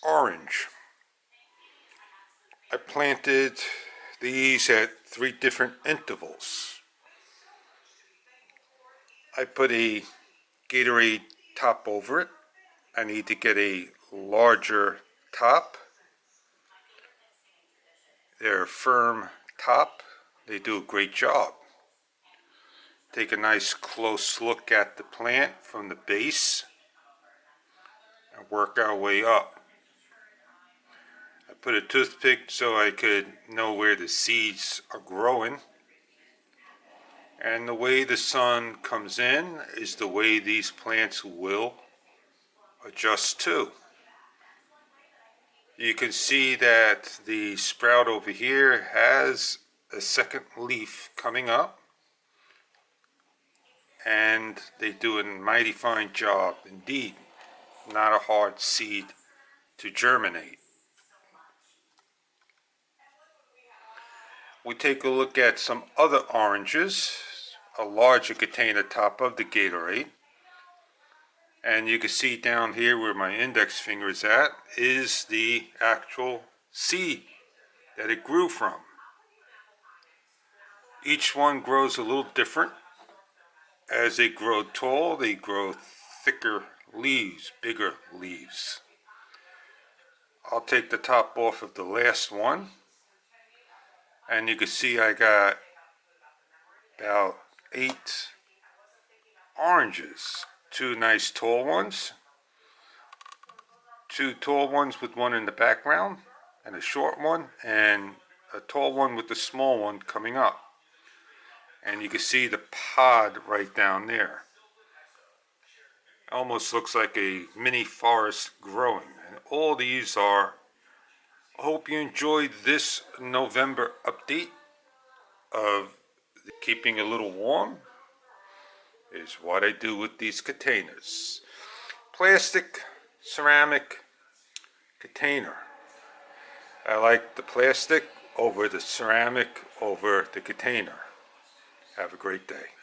orange. I planted these at 3 different intervals. I put a Gatorade top over it. I need to get a larger top. They're a firm top. They do a great job. Take a nice close look at the plant from the base and work our way up. I put a toothpick so I could know where the seeds are growing. And the way the sun comes in is the way these plants will adjust too. You can see that the sprout over here has a second leaf coming up, and they do a mighty fine job indeed. Not a hard seed to germinate. We take a look at some other oranges, a larger container top of the Gatorade. And you can see down here where my index finger is at is the actual seed that it grew from. Each one grows a little different. As they grow tall, they grow thicker leaves, bigger leaves. I'll take the top off of the last one. And you can see I got about 8 oranges. 2 nice tall ones. 2 tall ones with one in the background, and a short one, and a tall one with the small one coming up. And you can see the pod right down there. Almost looks like a mini forest growing. And all these are. I hope you enjoyed this November update of keeping a little warm. Is what I do with these containers. Plastic, ceramic container. I like the plastic over the ceramic over the container. Have a great day.